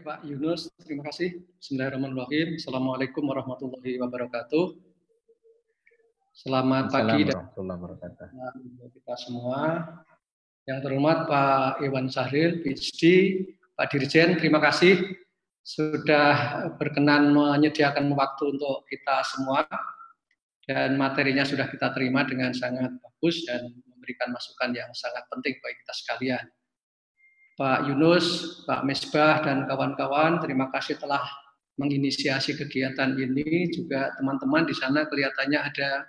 Pak Yunus, terima kasih. Bismillahirrahmanirrahim. Assalamualaikum warahmatullahi wabarakatuh. Selamat pagi dan kita semua. Yang terhormat Pak Iwan Sahril, PhD, Pak Dirjen, terima kasih sudah berkenan menyediakan waktu untuk kita semua. Dan materinya sudah kita terima dengan sangat bagus dan memberikan masukan yang sangat penting bagi kita sekalian. Pak Yunus, Pak Misbah, dan kawan-kawan, terima kasih telah menginisiasi kegiatan ini. Juga teman-teman di sana kelihatannya ada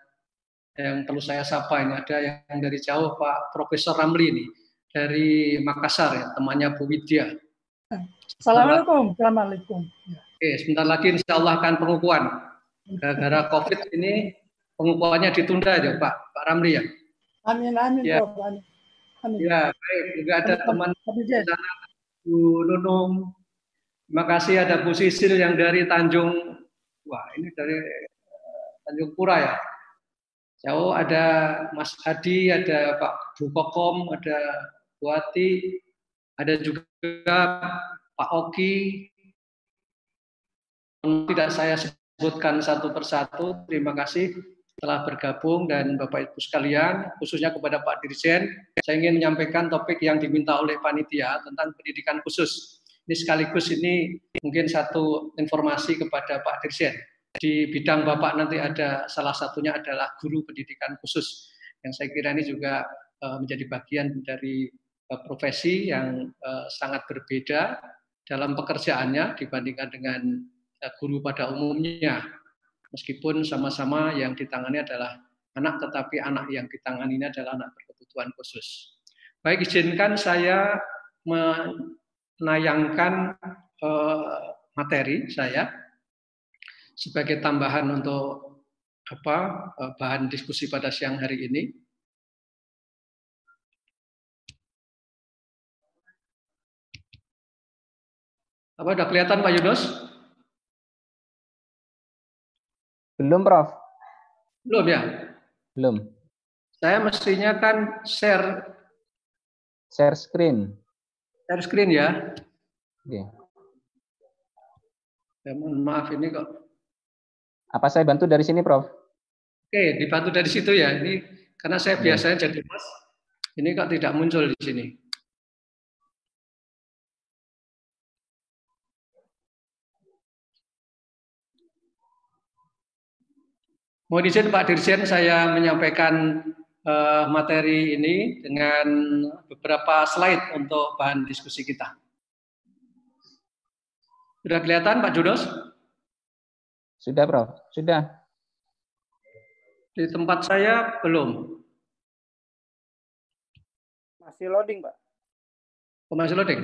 yang perlu saya sapa ini. Ada yang dari jauh, Pak Profesor Ramli ini, dari Makassar ya, temannya Bu Widya. Assalamualaikum. Assalamualaikum. Oke, sebentar lagi insya Allah akan pengukuhan. Gara-gara COVID ini pengukuhannya ditunda ya Pak Ramli ya. Amin, amin, ya. Prof. Amin. Amin. Ya, baik. Juga ada teman Bu Nunung. Terima kasih ada Bu Sisil yang dari Tanjung. Wah, ini dari Tanjung Pura ya. Jauh ada Mas Hadi, ada Pak Bu Kokom, ada Bu Ati, ada juga Pak Oki. Tidak saya sebutkan satu persatu. Terima kasih telah bergabung, dan Bapak Ibu sekalian, khususnya kepada Pak Dirjen, saya ingin menyampaikan topik yang diminta oleh panitia tentang pendidikan khusus. Ini sekaligus ini mungkin satu informasi kepada Pak Dirjen. Di bidang Bapak nanti ada salah satunya adalah guru pendidikan khusus, yang saya kira ini juga menjadi bagian dari profesi yang sangat berbeda dalam pekerjaannya dibandingkan dengan guru pada umumnya. Meskipun sama-sama yang ditangani adalah anak, tetapi anak yang ditangani ini adalah anak berkebutuhan khusus. Baik, izinkan saya menayangkan materi saya sebagai tambahan untuk bahan diskusi pada siang hari ini. Apa udah kelihatan Pak Yunus? Belum, Prof. Belum ya? Belum. Saya mestinya kan share screen. Share screen ya. Oke. Ya, mohon maaf ini kok. Apa saya bantu dari sini, Prof? Oke, dibantu dari situ ya. Ini karena saya biasanya jadi mas. Ini kok tidak muncul di sini. Mohon izin Pak Dirjen, saya menyampaikan materi ini dengan beberapa slide untuk bahan diskusi kita. Sudah kelihatan Pak Yunus? Sudah, Prof. Sudah. Di tempat saya belum. Masih loading, Pak. Oh, masih loading?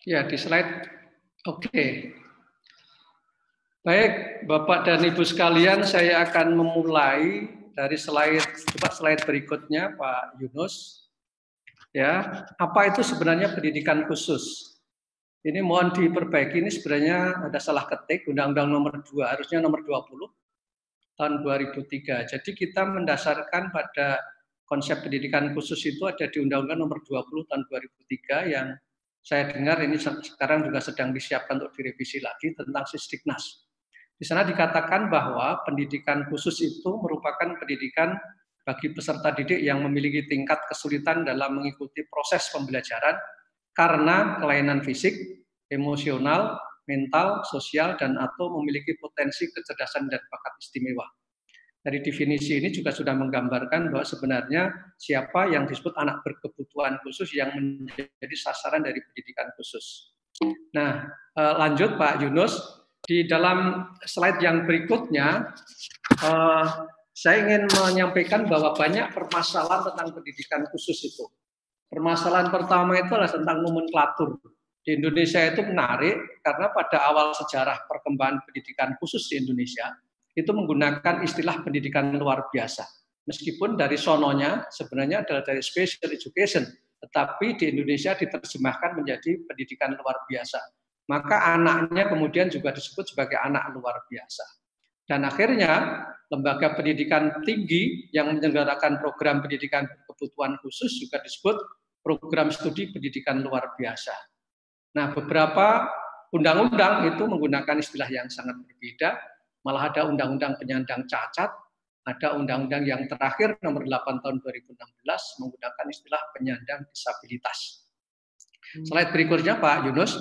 Ya, di slide. Oke. Baik, Bapak dan Ibu sekalian, saya akan memulai dari slide berikutnya, Pak Yunus. Ya, apa itu sebenarnya pendidikan khusus? Ini mohon diperbaiki, ini sebenarnya ada salah ketik, Undang-Undang nomor 2, harusnya nomor 20 tahun 2003. Jadi kita mendasarkan pada konsep pendidikan khusus itu ada di Undang-Undang nomor 20 tahun 2003 yang saya dengar ini sekarang juga sedang disiapkan untuk direvisi lagi tentang Sisdiknas. Di sana dikatakan bahwa pendidikan khusus itu merupakan pendidikan bagi peserta didik yang memiliki tingkat kesulitan dalam mengikuti proses pembelajaran karena kelainan fisik, emosional, mental, sosial, dan atau memiliki potensi kecerdasan dan bakat istimewa. Dari definisi ini juga sudah menggambarkan bahwa sebenarnya siapa yang disebut anak berkebutuhan khusus yang menjadi sasaran dari pendidikan khusus. Nah, lanjut Pak Yunus, di dalam slide yang berikutnya, saya ingin menyampaikan bahwa banyak permasalahan tentang pendidikan khusus itu. Permasalahan pertama itu adalah tentang nomenklatur. Di Indonesia itu menarik karena pada awal sejarah perkembangan pendidikan khusus di Indonesia, itu menggunakan istilah pendidikan luar biasa. Meskipun dari sononya sebenarnya adalah dari special education, tetapi di Indonesia diterjemahkan menjadi pendidikan luar biasa. Maka anaknya kemudian juga disebut sebagai anak luar biasa. Dan akhirnya lembaga pendidikan tinggi yang menyelenggarakan program pendidikan kebutuhan khusus juga disebut program studi pendidikan luar biasa. Nah, beberapa undang-undang itu menggunakan istilah yang sangat berbeda, malah ada undang-undang penyandang cacat, ada undang-undang yang terakhir nomor 8 tahun 2016 menggunakan istilah penyandang disabilitas. Slide berikutnya Pak Yunus.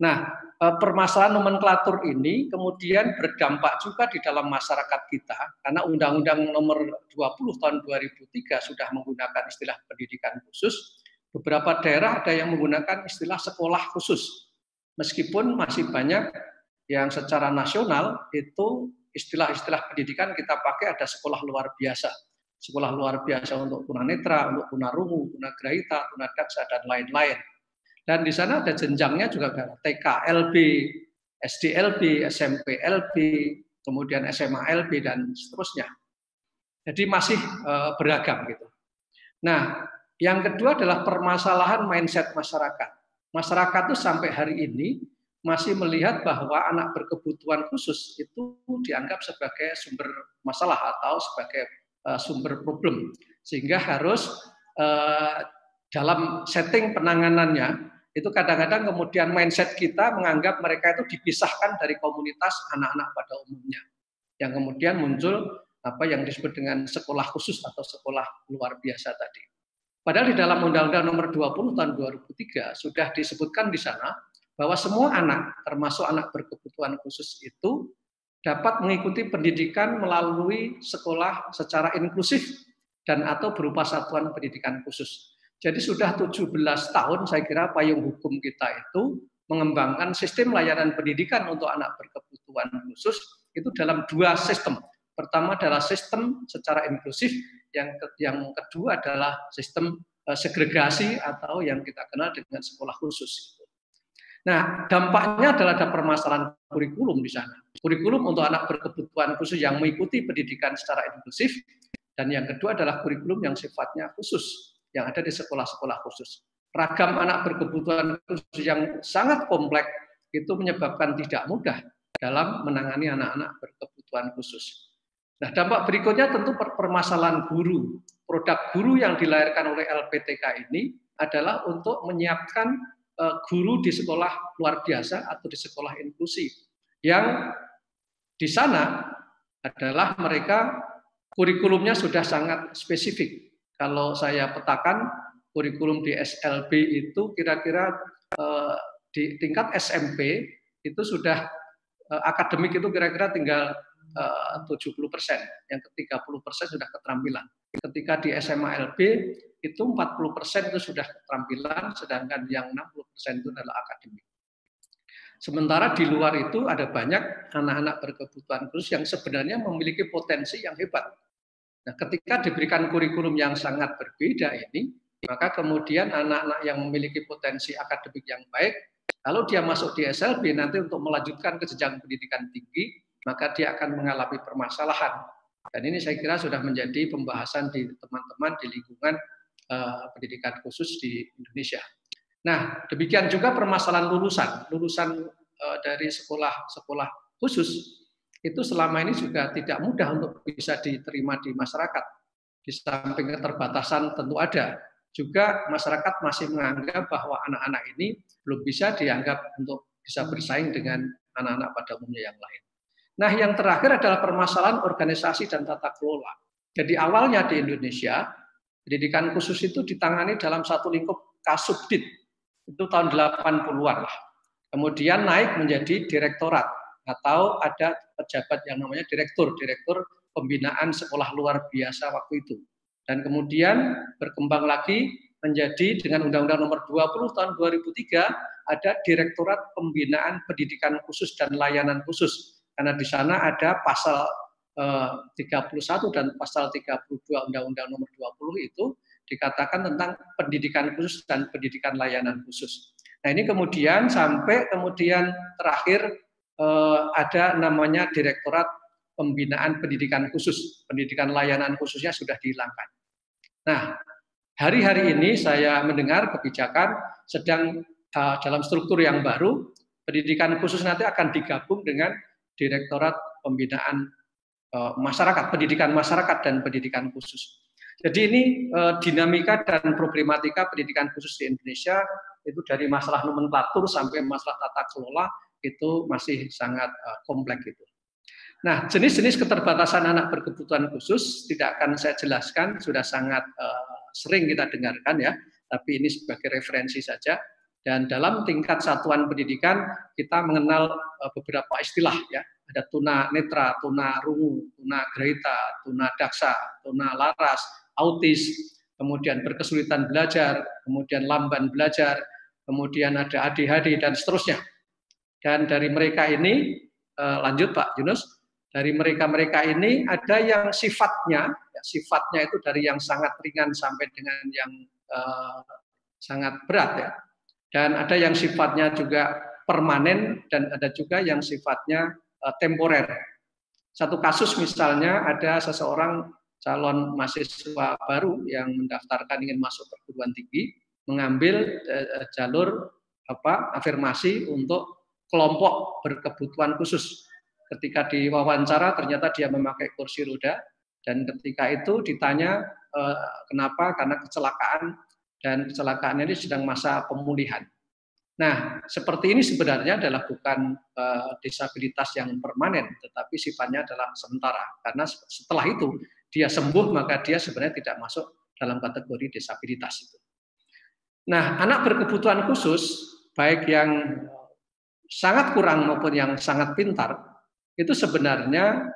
Nah, permasalahan nomenklatur ini kemudian berdampak juga di dalam masyarakat kita, karena Undang-Undang nomor 20 tahun 2003 sudah menggunakan istilah pendidikan khusus. Beberapa daerah ada yang menggunakan istilah sekolah khusus. Meskipun masih banyak yang secara nasional itu istilah-istilah pendidikan kita pakai ada sekolah luar biasa. Sekolah luar biasa untuk tunanetra, untuk tunarungu, tunagrahita, tunadaksa, dan lain-lain. Dan di sana ada jenjangnya juga ada TK LB, SD LB, SMP LB, kemudian SMA LB dan seterusnya. Jadi masih beragam gitu. Nah, yang kedua adalah permasalahan mindset masyarakat. Masyarakat itu sampai hari ini masih melihat bahwa anak berkebutuhan khusus itu dianggap sebagai sumber masalah atau sebagai sumber problem, sehingga harus dalam setting penanganannya itu kadang-kadang kemudian mindset kita menganggap mereka itu dipisahkan dari komunitas anak-anak pada umumnya, yang kemudian muncul apa yang disebut dengan sekolah khusus atau sekolah luar biasa tadi. Padahal di dalam Undang-Undang nomor 20 tahun 2003 sudah disebutkan di sana bahwa semua anak, termasuk anak berkebutuhan khusus itu dapat mengikuti pendidikan melalui sekolah secara inklusif dan atau berupa satuan pendidikan khusus. Jadi sudah 17 tahun saya kira payung hukum kita itu mengembangkan sistem layanan pendidikan untuk anak berkebutuhan khusus itu dalam dua sistem. Pertama adalah sistem secara inklusif, yang kedua adalah sistem segregasi atau yang kita kenal dengan sekolah khusus. Nah, dampaknya adalah ada permasalahan kurikulum di sana. Kurikulum untuk anak berkebutuhan khusus yang mengikuti pendidikan secara inklusif, dan yang kedua adalah kurikulum yang sifatnya khusus, yang ada di sekolah-sekolah khusus. Ragam anak berkebutuhan khusus yang sangat kompleks itu menyebabkan tidak mudah dalam menangani anak-anak berkebutuhan khusus. Nah, dampak berikutnya tentu permasalahan guru. Produk guru yang dilahirkan oleh LPTK ini adalah untuk menyiapkan guru di sekolah luar biasa atau di sekolah inklusi. Yang di sana adalah mereka kurikulumnya sudah sangat spesifik. Kalau saya petakan kurikulum di SLB itu kira-kira di tingkat SMP itu sudah akademik itu kira-kira tinggal 70%, yang ke-30% sudah keterampilan. Ketika di SMA LB itu 40% itu sudah keterampilan, sedangkan yang 60% itu adalah akademik. Sementara di luar itu ada banyak anak-anak berkebutuhan khusus yang sebenarnya memiliki potensi yang hebat. Nah, ketika diberikan kurikulum yang sangat berbeda ini, maka kemudian anak-anak yang memiliki potensi akademik yang baik, kalau dia masuk di SLB nanti untuk melanjutkan ke jenjang pendidikan tinggi, maka dia akan mengalami permasalahan. Dan ini saya kira sudah menjadi pembahasan di teman-teman di lingkungan pendidikan khusus di Indonesia. Nah, demikian juga permasalahan lulusan dari sekolah khusus itu selama ini juga tidak mudah untuk bisa diterima di masyarakat. Di samping keterbatasan tentu ada, juga masyarakat masih menganggap bahwa anak-anak ini belum bisa dianggap untuk bisa bersaing dengan anak-anak pada umumnya yang lain. Nah, yang terakhir adalah permasalahan organisasi dan tata kelola. Jadi awalnya di Indonesia, pendidikan khusus itu ditangani dalam satu lingkup Kasubdit, itu tahun 80-an lah. Kemudian naik menjadi direktorat, atau ada pejabat yang namanya direktur pembinaan sekolah luar biasa waktu itu. Dan kemudian berkembang lagi menjadi dengan Undang-Undang nomor 20 tahun 2003 ada Direktorat Pembinaan Pendidikan Khusus dan Layanan Khusus. Karena di sana ada pasal 31 dan pasal 32 Undang-Undang nomor 20 itu dikatakan tentang pendidikan khusus dan pendidikan layanan khusus. Nah, ini kemudian sampai kemudian terakhir ada namanya Direktorat Pembinaan Pendidikan Khusus. Pendidikan layanan khususnya sudah dihilangkan. Nah, hari-hari ini saya mendengar kebijakan sedang dalam struktur yang baru, pendidikan khusus nanti akan digabung dengan Direktorat Pembinaan Masyarakat, Pendidikan Masyarakat dan Pendidikan Khusus. Jadi ini dinamika dan problematika pendidikan khusus di Indonesia itu dari masalah nomenklatur sampai masalah tata kelola itu masih sangat kompleks itu. Nah, jenis-jenis keterbatasan anak berkebutuhan khusus tidak akan saya jelaskan, sudah sangat sering kita dengarkan ya, tapi ini sebagai referensi saja. Dan dalam tingkat satuan pendidikan kita mengenal beberapa istilah ya, ada tuna netra, tuna rungu, tuna grahita, tuna daksa, tuna laras, autis, kemudian berkesulitan belajar, kemudian lamban belajar, kemudian ada ADHD dan seterusnya. Dan dari mereka ini lanjut Pak Yunus, dari mereka ini ada yang sifatnya itu dari yang sangat ringan sampai dengan yang sangat berat ya. Dan ada yang sifatnya juga permanen dan ada juga yang sifatnya temporer. Satu kasus misalnya ada seseorang calon mahasiswa baru yang mendaftarkan ingin masuk perguruan tinggi, mengambil jalur afirmasi untuk kelompok berkebutuhan khusus. Ketika diwawancara ternyata dia memakai kursi roda dan ketika itu ditanya kenapa, karena kecelakaan dan kecelakaan ini sedang masa pemulihan. Nah, seperti ini sebenarnya adalah bukan disabilitas yang permanen, tetapi sifatnya adalah sementara. Karena setelah itu dia sembuh, maka dia sebenarnya tidak masuk dalam kategori disabilitas itu. Nah, anak berkebutuhan khusus, baik yang sangat kurang maupun yang sangat pintar, itu sebenarnya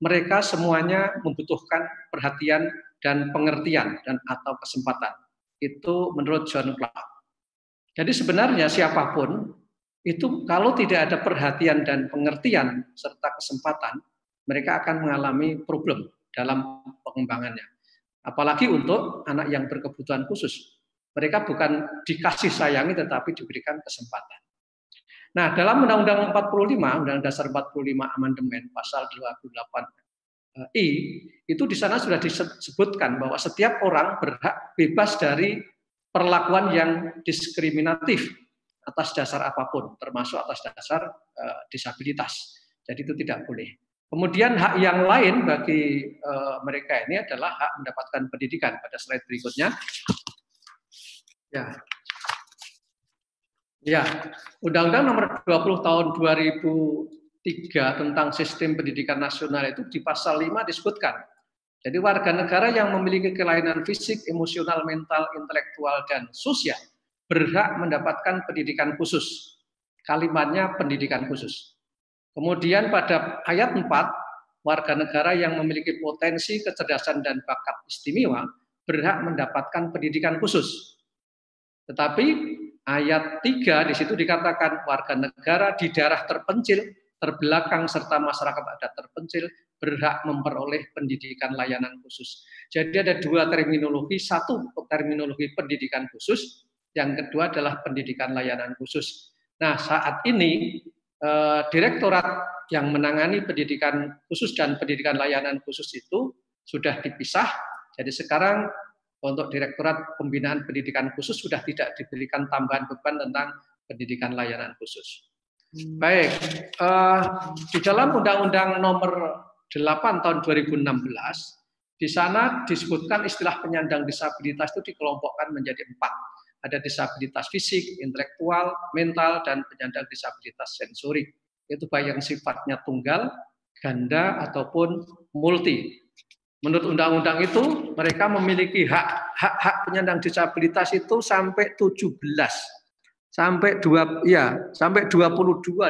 mereka semuanya membutuhkan perhatian dan pengertian dan atau kesempatan. Itu menurut John Clark. Jadi sebenarnya siapapun itu kalau tidak ada perhatian dan pengertian serta kesempatan, mereka akan mengalami problem dalam pengembangannya. Apalagi untuk anak yang berkebutuhan khusus. Mereka bukan dikasih sayangi tetapi diberikan kesempatan. Nah, dalam Undang-Undang 45, Undang-Undang Dasar 45 Amandemen pasal 28I, itu di sana sudah disebutkan bahwa setiap orang berhak bebas dari perlakuan yang diskriminatif atas dasar apapun, termasuk atas dasar disabilitas. Jadi itu tidak boleh. Kemudian hak yang lain bagi mereka ini adalah hak mendapatkan pendidikan. Pada slide berikutnya. Ya, Undang-Undang Nomor 20 Tahun 2003 tentang Sistem Pendidikan Nasional itu di pasal 5 disebutkan. Jadi warga negara yang memiliki kelainan fisik, emosional, mental, intelektual, dan sosial berhak mendapatkan pendidikan khusus. Kalimatnya pendidikan khusus. Kemudian pada ayat 4, warga negara yang memiliki potensi, kecerdasan, dan bakat istimewa berhak mendapatkan pendidikan khusus. Tetapi ayat 3 di situ dikatakan warga negara di daerah terpencil, terbelakang, serta masyarakat adat terpencil berhak memperoleh pendidikan layanan khusus. Jadi ada dua terminologi, satu terminologi pendidikan khusus, yang kedua adalah pendidikan layanan khusus. Nah, saat ini direktorat yang menangani pendidikan khusus dan pendidikan layanan khusus itu sudah dipisah. Jadi sekarang untuk Direktorat Pembinaan Pendidikan Khusus sudah tidak diberikan tambahan beban tentang pendidikan layanan khusus. Baik, di dalam Undang-Undang Nomor 8 tahun 2016, di sana disebutkan istilah penyandang disabilitas itu dikelompokkan menjadi 4. Ada disabilitas fisik, intelektual, mental, dan penyandang disabilitas sensorik. Itu baik yang sifatnya tunggal, ganda, ataupun multi. Menurut undang-undang itu, mereka memiliki hak penyandang disabilitas itu sampai 17. Sampai 22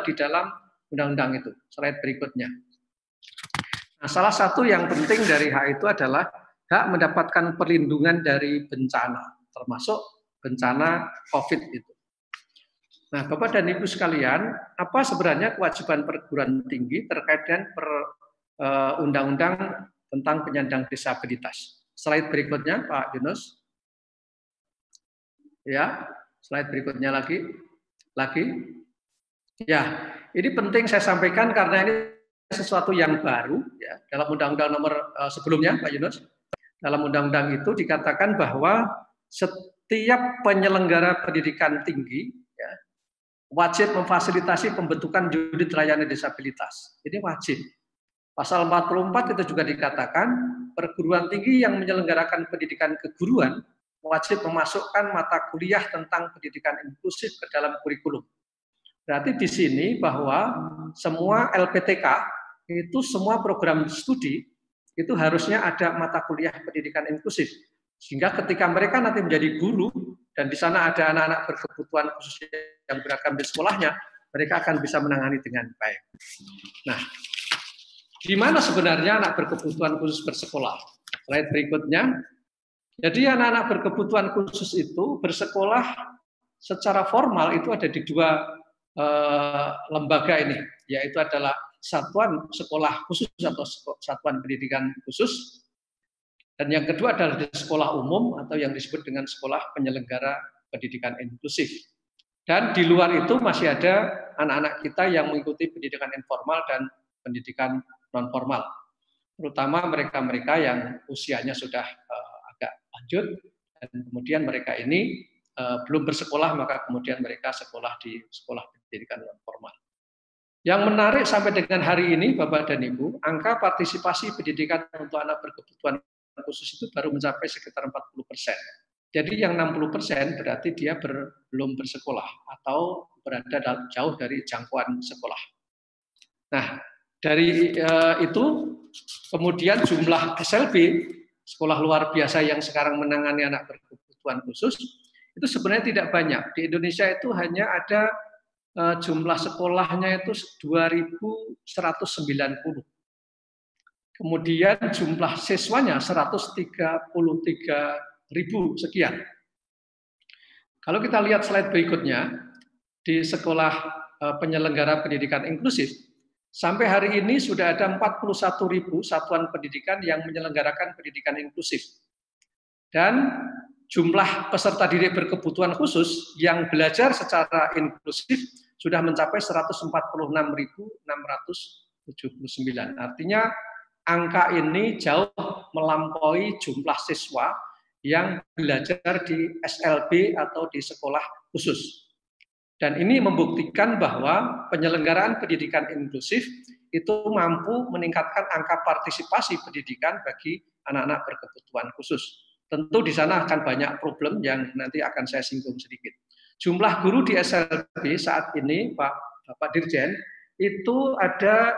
di dalam undang-undang itu. Slide berikutnya. Nah, salah satu yang penting dari hak itu adalah hak mendapatkan perlindungan dari bencana, termasuk bencana COVID itu. Nah, Bapak dan Ibu sekalian, apa sebenarnya kewajiban perguruan tinggi terkait dengan undang-undang tentang penyandang disabilitas? Slide berikutnya, Pak Yunus. Ya, slide berikutnya lagi. Ya, ini penting saya sampaikan karena ini sesuatu yang baru ya, dalam undang-undang nomor sebelumnya Pak Yunus. Dalam undang-undang itu dikatakan bahwa setiap penyelenggara pendidikan tinggi ya, wajib memfasilitasi pembentukan unit layanan disabilitas. Ini wajib. Pasal 44 itu juga dikatakan perguruan tinggi yang menyelenggarakan pendidikan keguruan wajib memasukkan mata kuliah tentang pendidikan inklusif ke dalam kurikulum. Berarti di sini bahwa semua LPTK itu semua program studi itu harusnya ada mata kuliah pendidikan inklusif. Sehingga ketika mereka nanti menjadi guru dan di sana ada anak-anak berkebutuhan khusus yang beragam di sekolahnya, mereka akan bisa menangani dengan baik. Nah, di mana sebenarnya anak berkebutuhan khusus bersekolah? Slide berikutnya. Jadi anak-anak berkebutuhan khusus itu bersekolah secara formal itu ada di dua lembaga ini, yaitu adalah satuan sekolah khusus atau satuan pendidikan khusus, dan yang kedua adalah di sekolah umum atau yang disebut dengan sekolah penyelenggara pendidikan inklusif. Dan di luar itu masih ada anak-anak kita yang mengikuti pendidikan informal dan pendidikan non formal, terutama mereka-mereka yang usianya sudah agak lanjut dan kemudian mereka ini belum bersekolah, maka kemudian mereka sekolah di sekolah pendidikan non formal. Yang menarik sampai dengan hari ini, Bapak dan Ibu, angka partisipasi pendidikan untuk anak berkebutuhan khusus itu baru mencapai sekitar 40%. Jadi yang 60% berarti dia belum bersekolah atau berada jauh dari jangkauan sekolah. Nah, dari itu kemudian jumlah SLB, sekolah luar biasa yang sekarang menangani anak berkebutuhan khusus, itu sebenarnya tidak banyak. Di Indonesia itu hanya ada jumlah sekolahnya itu 2.190. Kemudian jumlah siswanya 133.000 sekian. Kalau kita lihat slide berikutnya, di sekolah penyelenggara pendidikan inklusif, sampai hari ini sudah ada 41.000 satuan pendidikan yang menyelenggarakan pendidikan inklusif. Dan jumlah peserta didik berkebutuhan khusus yang belajar secara inklusif sudah mencapai 146.679. Artinya angka ini jauh melampaui jumlah siswa yang belajar di SLB atau di sekolah khusus. Dan ini membuktikan bahwa penyelenggaraan pendidikan inklusif itu mampu meningkatkan angka partisipasi pendidikan bagi anak-anak berkebutuhan khusus. Tentu di sana akan banyak problem yang nanti akan saya singgung sedikit. Jumlah guru di SLB saat ini, Pak Dirjen, itu ada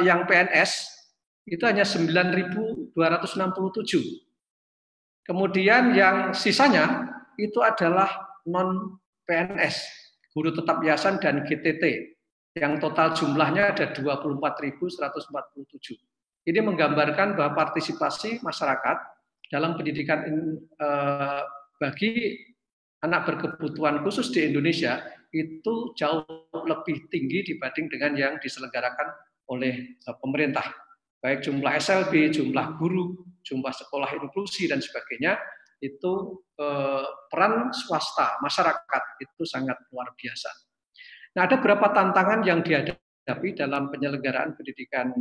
yang PNS, itu hanya 9.267. Kemudian yang sisanya itu adalah non-PNS, guru tetap yayasan dan GTT, yang total jumlahnya ada 24.147. Ini menggambarkan bahwa partisipasi masyarakat dalam pendidikan bagi anak berkebutuhan khusus di Indonesia itu jauh lebih tinggi dibanding dengan yang diselenggarakan oleh pemerintah. Baik jumlah SLB, jumlah guru, jumlah sekolah inklusi dan sebagainya, itu peran swasta, masyarakat itu sangat luar biasa. Nah, ada beberapa tantangan yang dihadapi dalam penyelenggaraan pendidikan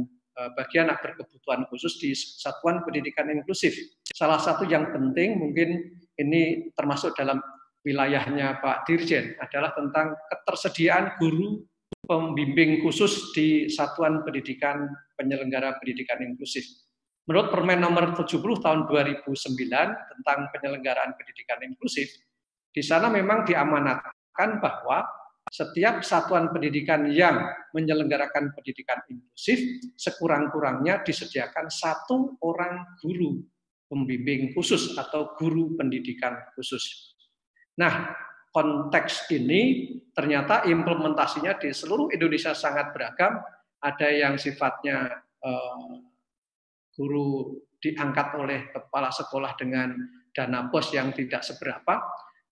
bagi anak berkebutuhan khusus di satuan pendidikan inklusif. Salah satu yang penting, mungkin ini termasuk dalam wilayahnya Pak Dirjen, adalah tentang ketersediaan guru pembimbing khusus di satuan pendidikan penyelenggara pendidikan inklusif. Menurut Permen nomor 70 tahun 2009 tentang penyelenggaraan pendidikan inklusif, di sana memang diamanatkan bahwa setiap satuan pendidikan yang menyelenggarakan pendidikan inklusif sekurang-kurangnya disediakan 1 orang guru pembimbing khusus atau guru pendidikan khusus. Nah, konteks ini ternyata implementasinya di seluruh Indonesia sangat beragam. Ada yang sifatnya guru diangkat oleh kepala sekolah dengan dana BOS yang tidak seberapa,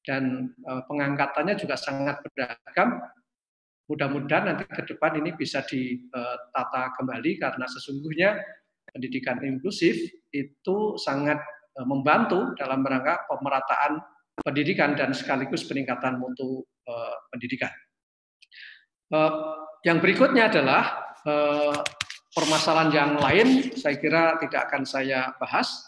dan pengangkatannya juga sangat beragam. Mudah-mudahan nanti ke depan ini bisa ditata kembali, karena sesungguhnya pendidikan inklusif itu sangat membantu dalam rangka pemerataan pendidikan dan sekaligus peningkatan mutu pendidikan. Yang berikutnya adalah permasalahan yang lain, saya kira tidak akan saya bahas.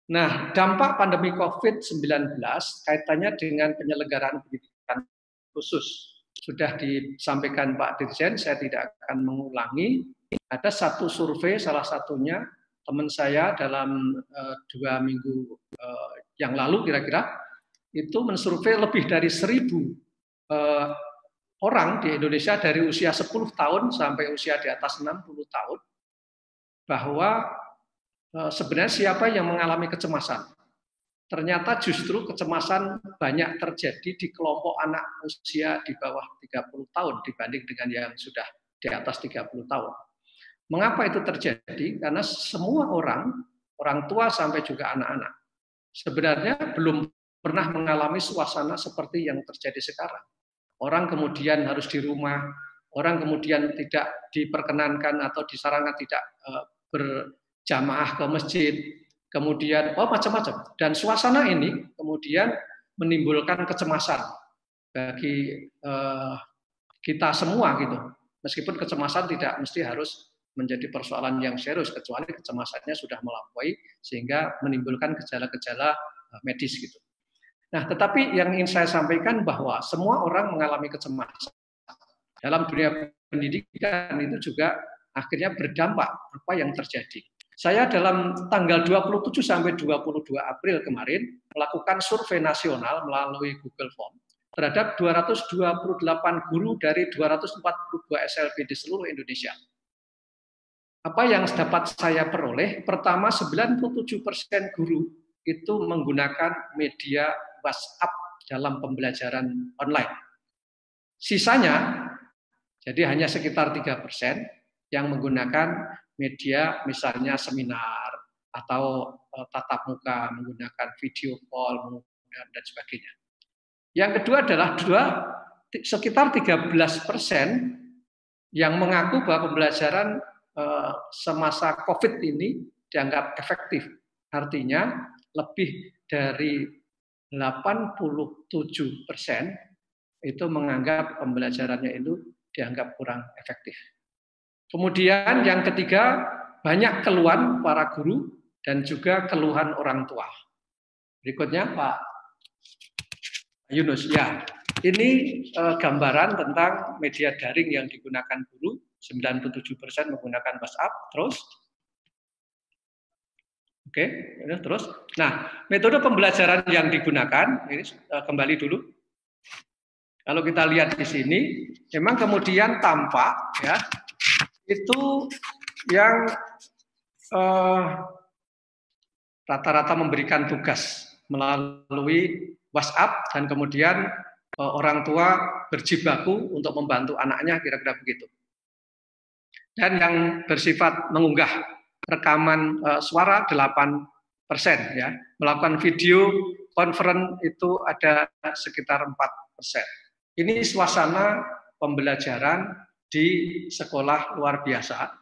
Nah, dampak pandemi COVID-19 kaitannya dengan penyelenggaraan pendidikan khusus. Sudah disampaikan Pak Dirjen, saya tidak akan mengulangi. Ada satu survei, salah satunya teman saya dalam 2 minggu yang lalu kira-kira, itu mensurvei lebih dari 1.000 orang di Indonesia dari usia 10 tahun sampai usia di atas 60 tahun, bahwa sebenarnya siapa yang mengalami kecemasan. Ternyata justru kecemasan banyak terjadi di kelompok anak usia di bawah 30 tahun dibanding dengan yang sudah di atas 30 tahun. Mengapa itu terjadi? Karena semua orang tua sampai juga anak-anak, sebenarnya belum pernah mengalami suasana seperti yang terjadi sekarang. Orang kemudian harus di rumah, orang kemudian tidak diperkenankan atau disarankan tidak berjamaah ke masjid, kemudian macam-macam. Dan suasana ini kemudian menimbulkan kecemasan bagi kita semua gitu. Meskipun kecemasan tidak mesti harus menjadi persoalan yang serius, kecuali kecemasannya sudah melampaui sehingga menimbulkan gejala-gejala medis gitu. Nah, tetapi yang ingin saya sampaikan bahwa semua orang mengalami kecemasan. Dalam dunia pendidikan itu juga akhirnya berdampak apa yang terjadi. Saya dalam tanggal 27 sampai 22 April kemarin melakukan survei nasional melalui Google Form terhadap 228 guru dari 242 SLB di seluruh Indonesia. Apa yang dapat saya peroleh? Pertama, 97% guru itu menggunakan media WhatsApp dalam pembelajaran online. Sisanya, jadi hanya sekitar 3% yang menggunakan media, misalnya seminar atau tatap muka, menggunakan video call dan sebagainya. Yang kedua adalah sekitar 13% yang mengaku bahwa pembelajaran semasa COVID ini dianggap efektif. Artinya lebih dari 87% itu menganggap pembelajarannya itu dianggap kurang efektif. Kemudian yang ketiga, banyak keluhan para guru dan juga keluhan orang tua. Berikutnya Pak Yunus. Ya, ini gambaran tentang media daring yang digunakan guru. 97% menggunakan WhatsApp. Terus, oke, terus. Nah, metode pembelajaran yang digunakan ini kembali dulu. Kalau kita lihat di sini, memang kemudian tampak ya itu yang rata-rata memberikan tugas melalui WhatsApp dan kemudian orang tua berjibaku untuk membantu anaknya, kira-kira begitu. Dan yang bersifat mengunggah rekaman suara 8% ya, melakukan video conference itu ada sekitar 4%. Ini suasana pembelajaran di sekolah luar biasa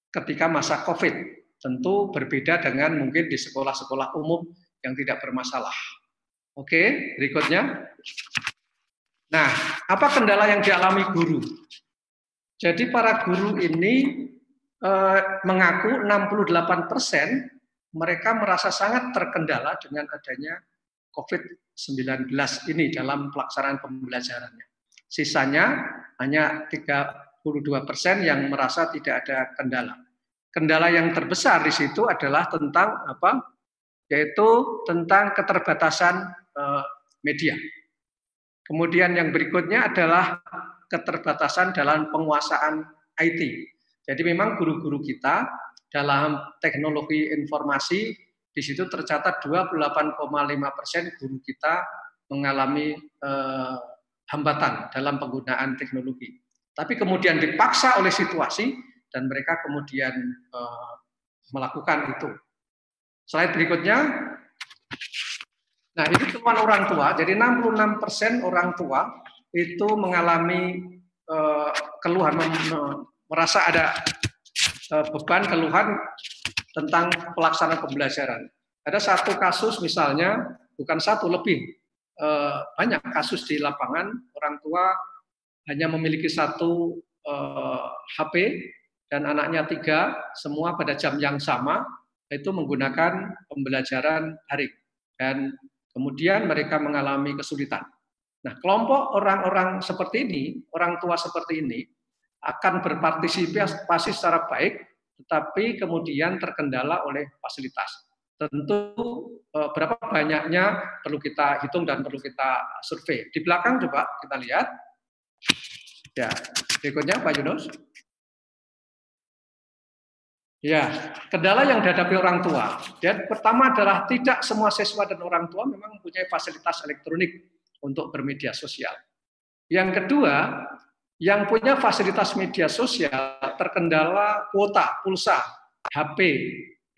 ketika masa COVID. Tentu berbeda dengan mungkin di sekolah-sekolah umum yang tidak bermasalah. Oke, berikutnya. Nah, apa kendala yang dialami guru? Jadi para guru ini mengaku 68% mereka merasa sangat terkendala dengan adanya COVID-19 ini dalam pelaksanaan pembelajarannya. Sisanya hanya 32% yang merasa tidak ada kendala. Kendala yang terbesar di situ adalah tentang apa? Yaitu tentang keterbatasan media. Kemudian yang berikutnya adalah keterbatasan dalam penguasaan IT. Jadi memang guru-guru kita dalam teknologi informasi di situ tercatat 28,5% guru kita mengalami hambatan dalam penggunaan teknologi. Tapi kemudian dipaksa oleh situasi dan mereka kemudian melakukan itu. Slide berikutnya. Nah, ini keluhan orang tua. Jadi 66% orang tua itu mengalami keluhan, merasa ada beban keluhan tentang pelaksanaan pembelajaran. Ada satu kasus misalnya, bukan satu, lebih banyak kasus di lapangan, orang tua hanya memiliki satu HP dan anaknya 3, semua pada jam yang sama, itu menggunakan pembelajaran daring dan kemudian mereka mengalami kesulitan. Nah, kelompok orang-orang seperti ini, orang tua seperti ini akan berpartisipasi secara baik, tetapi kemudian terkendala oleh fasilitas. Tentu berapa banyaknya perlu kita hitung dan perlu kita survei. Di belakang coba kita lihat. Ya, berikutnya Pak Yunus. Ya, kendala yang dihadapi orang tua. Dan pertama adalah tidak semua siswa dan orang tua memang mempunyai fasilitas elektronik untuk bermedia sosial. Yang kedua, yang punya fasilitas media sosial terkendala kuota, pulsa, HP,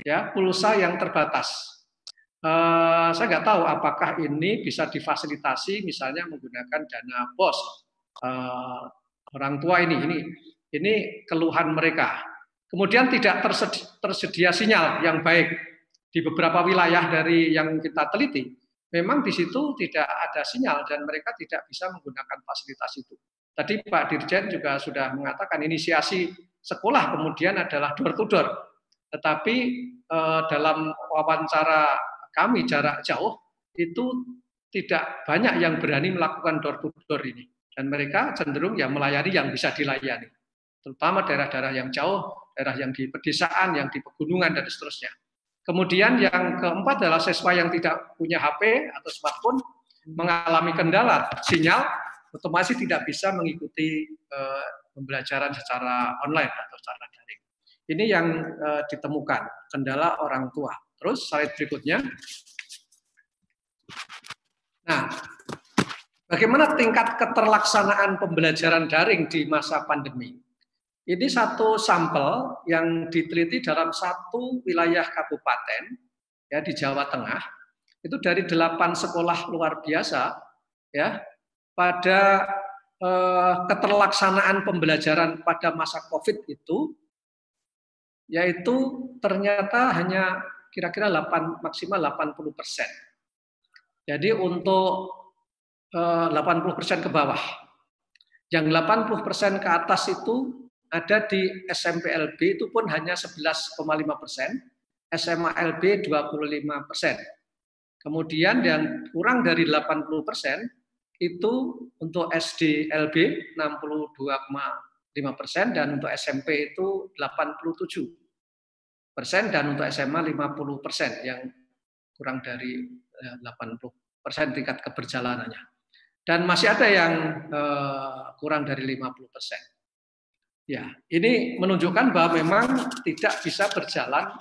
ya, pulsa yang terbatas. Saya nggak tahu apakah ini bisa difasilitasi, misalnya menggunakan dana BOS. Orang tua ini keluhan mereka. Kemudian tidak tersedia sinyal yang baik di beberapa wilayah dari yang kita teliti. Memang di situ tidak ada sinyal dan mereka tidak bisa menggunakan fasilitas itu. Tadi Pak Dirjen juga sudah mengatakan inisiasi sekolah kemudian adalah door to door. Tetapi dalam wawancara kami jarak jauh itu tidak banyak yang berani melakukan door to door ini. Dan mereka cenderung ya melayani yang bisa dilayani. Terutama daerah-daerah yang jauh, daerah yang di pedesaan, yang di pegunungan, dan seterusnya. Kemudian yang keempat adalah siswa yang tidak punya HP atau smartphone mengalami kendala sinyal, otomatis tidak bisa mengikuti pembelajaran secara online atau secara daring. Ini yang ditemukan, kendala orang tua. Terus slide berikutnya. Nah, bagaimana tingkat keterlaksanaan pembelajaran daring di masa pandemi? Ini satu sampel yang diteliti dalam satu wilayah kabupaten ya di Jawa Tengah. Itu dari 8 sekolah luar biasa ya pada keterlaksanaan pembelajaran pada masa Covid itu yaitu ternyata hanya kira-kira maksimal 80%. Jadi untuk 80% ke bawah. Yang 80% ke atas itu ada di SMPLB itu pun hanya 11,5%, SMALB 25%. Kemudian yang kurang dari 80% itu untuk SDLB 62,5% dan untuk SMP itu 87% dan untuk SMA 50% yang kurang dari 80% tingkat keberjalanannya. Dan masih ada yang kurang dari 50%. Ya, ini menunjukkan bahwa memang tidak bisa berjalan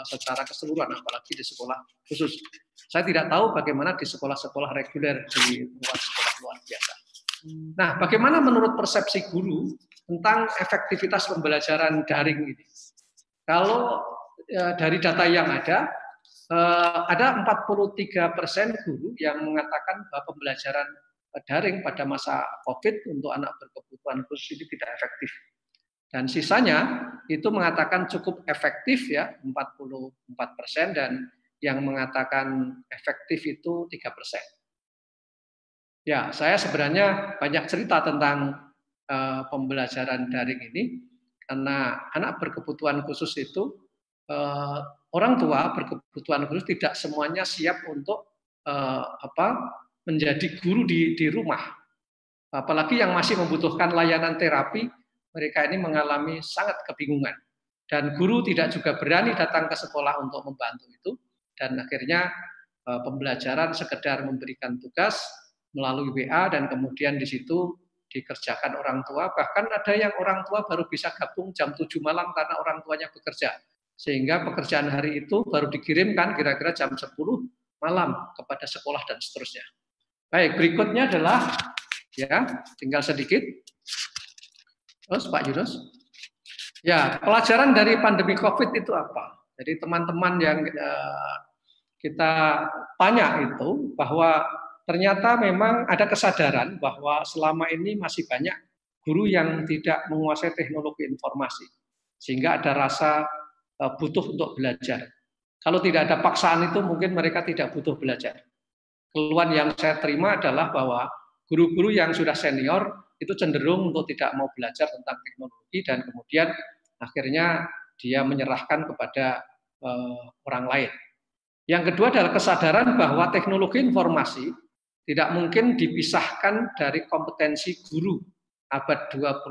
secara keseluruhan, apalagi di sekolah khusus. Saya tidak tahu bagaimana di sekolah-sekolah reguler di luar sekolah luar biasa. Nah, bagaimana menurut persepsi guru tentang efektivitas pembelajaran daring ini? Kalau dari data yang ada 43% guru yang mengatakan bahwa pembelajaran daring pada masa COVID untuk anak berkebutuhan khusus ini tidak efektif. Dan sisanya itu mengatakan cukup efektif ya 44% dan yang mengatakan efektif itu 3%. Ya, saya sebenarnya banyak cerita tentang pembelajaran daring ini karena anak berkebutuhan khusus itu orang tua berkebutuhan khusus tidak semuanya siap untuk menjadi guru di rumah. Apalagi yang masih membutuhkan layanan terapi. Mereka ini mengalami sangat kebingungan. Dan guru tidak juga berani datang ke sekolah untuk membantu itu. Dan akhirnya pembelajaran sekedar memberikan tugas melalui WA dan kemudian di situ dikerjakan orang tua. Bahkan ada yang orang tua baru bisa gabung jam 7 malam karena orang tuanya bekerja. Sehingga pekerjaan hari itu baru dikirimkan kira-kira jam 10 malam kepada sekolah dan seterusnya. Baik, berikutnya adalah ya tinggal sedikit. Terus Pak Yunus. Ya, pelajaran dari pandemi COVID itu apa? Jadi teman-teman yang kita tanya itu bahwa ternyata memang ada kesadaran bahwa selama ini masih banyak guru yang tidak menguasai teknologi informasi. Sehingga ada rasa butuh untuk belajar. Kalau tidak ada paksaan itu mungkin mereka tidak butuh belajar. Keluhan yang saya terima adalah bahwa guru-guru yang sudah senior itu cenderung untuk tidak mau belajar tentang teknologi dan kemudian akhirnya dia menyerahkan kepada orang lain. Yang kedua adalah kesadaran bahwa teknologi informasi tidak mungkin dipisahkan dari kompetensi guru abad 21.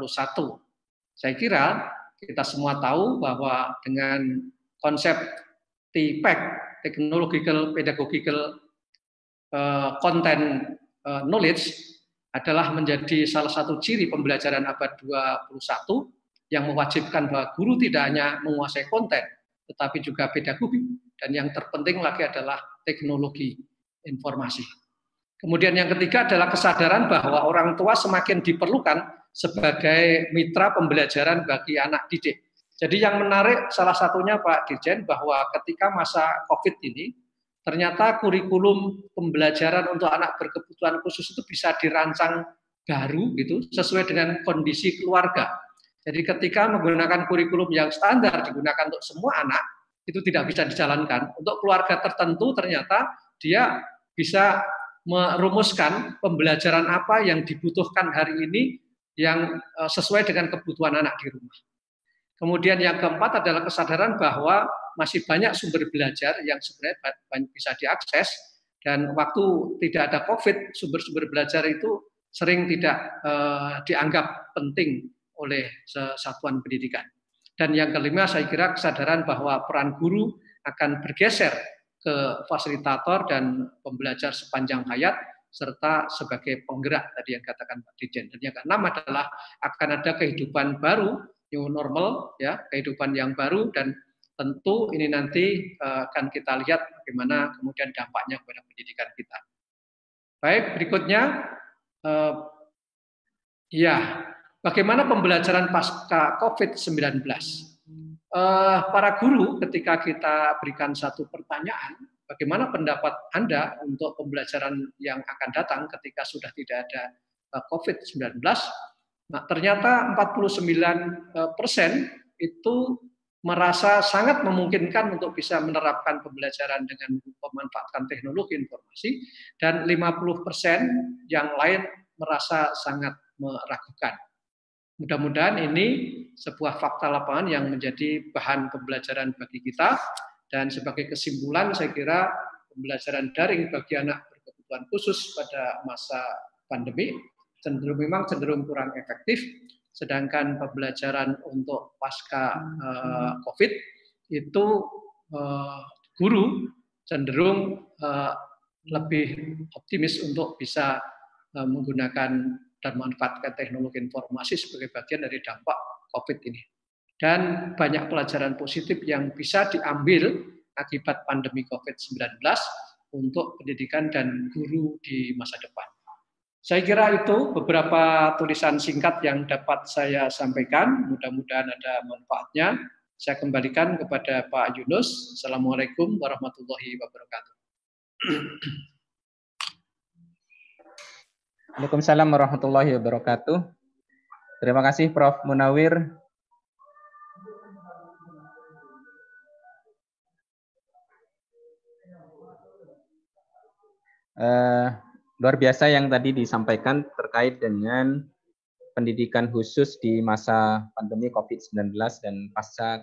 Saya kira kita semua tahu bahwa dengan konsep TPEC, Technological Pedagogical Content Knowledge, adalah menjadi salah satu ciri pembelajaran abad 21 yang mewajibkan bahwa guru tidak hanya menguasai konten, tetapi juga pedagogi, dan yang terpenting lagi adalah teknologi informasi. Kemudian yang ketiga adalah kesadaran bahwa orang tua semakin diperlukan sebagai mitra pembelajaran bagi anak didik. Jadi yang menarik salah satunya Pak Dirjen, bahwa ketika masa COVID ini, ternyata kurikulum pembelajaran untuk anak berkebutuhan khusus itu bisa dirancang baru gitu sesuai dengan kondisi keluarga. Jadi ketika menggunakan kurikulum yang standar digunakan untuk semua anak, itu tidak bisa dijalankan. Untuk keluarga tertentu ternyata dia bisa merumuskan pembelajaran apa yang dibutuhkan hari ini yang sesuai dengan kebutuhan anak di rumah. Kemudian yang keempat adalah kesadaran bahwa masih banyak sumber belajar yang sebenarnya bisa diakses, dan waktu tidak ada COVID, sumber-sumber belajar itu sering tidak dianggap penting oleh satuan pendidikan. Dan yang kelima, saya kira kesadaran bahwa peran guru akan bergeser ke fasilitator dan pembelajar sepanjang hayat, serta sebagai penggerak tadi yang katakan Pak Dirjen. Dan yang keenam adalah akan ada kehidupan baru, new normal, ya, kehidupan yang baru, dan tentu ini nanti akan kita lihat bagaimana kemudian dampaknya kepada pendidikan kita. Baik, berikutnya, ya, bagaimana pembelajaran pasca COVID-19? Para guru, ketika kita berikan satu pertanyaan, bagaimana pendapat Anda untuk pembelajaran yang akan datang ketika sudah tidak ada COVID-19? Nah, ternyata 49% itu merasa sangat memungkinkan untuk bisa menerapkan pembelajaran dengan memanfaatkan teknologi informasi, dan 50% yang lain merasa sangat meragukan. Mudah-mudahan ini sebuah fakta lapangan yang menjadi bahan pembelajaran bagi kita, dan sebagai kesimpulan saya kira pembelajaran daring bagi anak berkebutuhan khusus pada masa pandemi memang cenderung kurang efektif, sedangkan pembelajaran untuk pasca COVID itu guru cenderung lebih optimis untuk bisa menggunakan dan memanfaatkan teknologi informasi sebagai bagian dari dampak COVID ini. Dan banyak pelajaran positif yang bisa diambil akibat pandemi COVID-19 untuk pendidikan dan guru di masa depan. Saya kira itu beberapa tulisan singkat yang dapat saya sampaikan. Mudah-mudahan ada manfaatnya. Saya kembalikan kepada Pak Yunus. Assalamualaikum warahmatullahi wabarakatuh. Waalaikumsalam warahmatullahi wabarakatuh. Terima kasih Prof. Munawir. Luar biasa yang tadi disampaikan terkait dengan pendidikan khusus di masa pandemi COVID-19 dan pasca